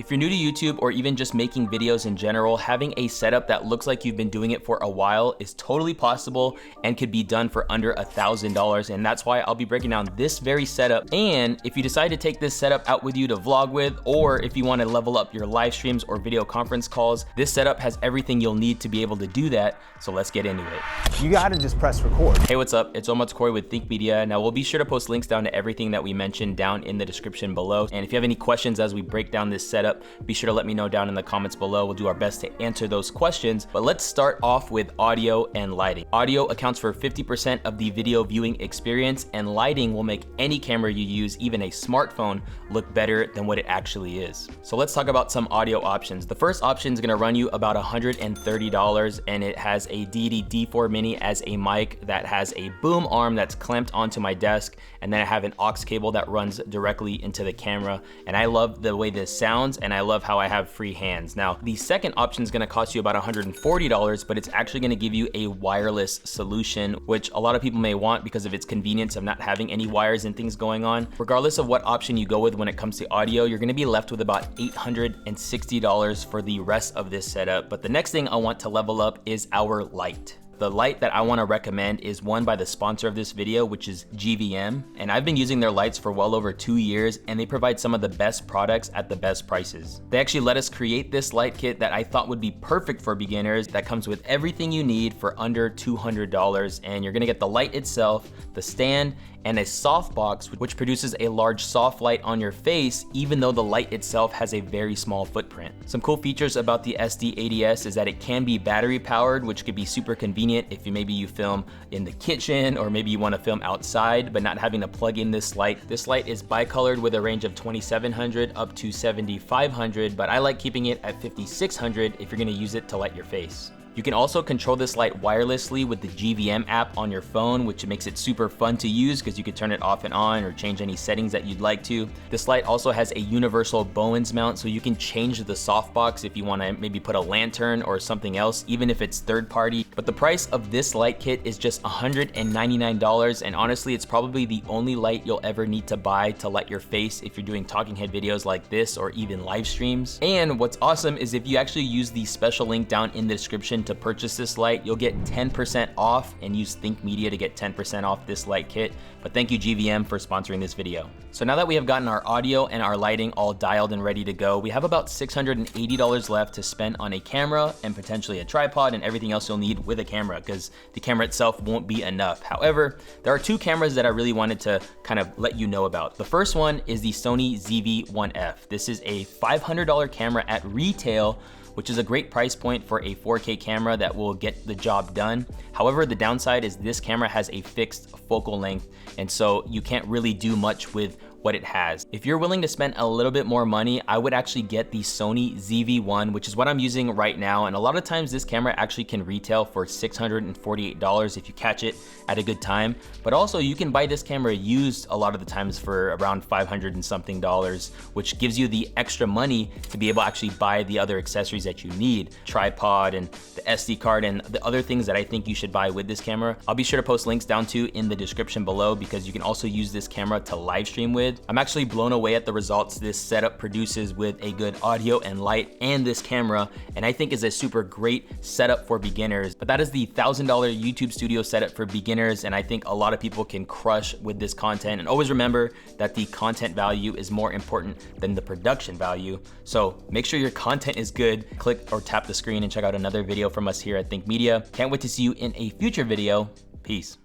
If you're new to YouTube or even just making videos in general, having a setup that looks like you've been doing it for a while is totally possible and could be done for under $1,000. And that's why I'll be breaking down this very setup. And if you decide to take this setup out with you to vlog with, or if you want to level up your live streams or video conference calls, this setup has everything you'll need to be able to do that. So let's get into it. You gotta just press record. Hey, what's up? It's Omar with Think Media. Now we'll be sure to post links down to everything that we mentioned down in the description below. And if you have any questions as we break down this setup, be sure to let me know down in the comments below. We'll do our best to answer those questions. But let's start off with audio and lighting. Audio accounts for 50% of the video viewing experience, and lighting will make any camera you use, even a smartphone, look better than what it actually is. So let's talk about some audio options. The first option is gonna run you about $130, and it has a Deity D4 Mini as a mic that has a boom arm that's clamped onto my desk, and then I have an aux cable that runs directly into the camera. And I love the way this sounds, and I love how I have free hands. Now, the second option is gonna cost you about $140, but it's actually gonna give you a wireless solution, which a lot of people may want because of its convenience of not having any wires and things going on. Regardless of what option you go with when it comes to audio, you're gonna be left with about $860 for the rest of this setup. But the next thing I want to level up is our light. The light that I wanna recommend is one by the sponsor of this video, which is GVM. And I've been using their lights for well over 2 years, and they provide some of the best products at the best prices. They actually let us create this light kit that I thought would be perfect for beginners, that comes with everything you need for under $200. And you're gonna get the light itself, the stand, and a softbox, which produces a large soft light on your face, even though the light itself has a very small footprint. Some cool features about the SD-ADS is that it can be battery powered, which could be super convenient if maybe you film in the kitchen, or maybe you want to film outside, but not having to plug in this light. This light is bicolored with a range of 2700 up to 7500, but I like keeping it at 5600 if you're gonna use it to light your face. You can also control this light wirelessly with the GVM app on your phone, which makes it super fun to use because you can turn it off and on or change any settings that you'd like to. This light also has a universal Bowens mount, so you can change the softbox if you want to maybe put a lantern or something else, even if it's third party. But the price of this light kit is just $199, and honestly, it's probably the only light you'll ever need to buy to light your face if you're doing talking head videos like this or even live streams. And what's awesome is if you actually use the special link down in the description to purchase this light, you'll get 10% off, and use Think Media to get 10% off this light kit. But thank you GVM for sponsoring this video. So now that we have gotten our audio and our lighting all dialed and ready to go, we have about $680 left to spend on a camera and potentially a tripod and everything else you'll need with a camera, because the camera itself won't be enough. However, there are two cameras that I really wanted to kind of let you know about. The first one is the Sony ZV-1F. This is a $500 camera at retail, which is a great price point for a 4K camera that will get the job done. However, the downside is this camera has a fixed focal length, and so you can't really do much with what it has. If you're willing to spend a little bit more money, I would actually get the Sony ZV-1, which is what I'm using right now. And a lot of times this camera actually can retail for $648 if you catch it at a good time. But also you can buy this camera used a lot of the times for around $500 and something, which gives you the extra money to be able to actually buy the other accessories that you need, tripod and the SD card and the other things that I think you should buy with this camera. I'll be sure to post links down to in the description below, because you can also use this camera to live stream with. I'm actually blown away at the results this setup produces with a good audio and light and this camera, and I think is a super great setup for beginners. But that is the $1,000 YouTube studio setup for beginners, and I think a lot of people can crush with this content. And always remember that the content value is more important than the production value. So make sure your content is good. Click or tap the screen and check out another video from us here at Think Media. Can't wait to see you in a future video. Peace.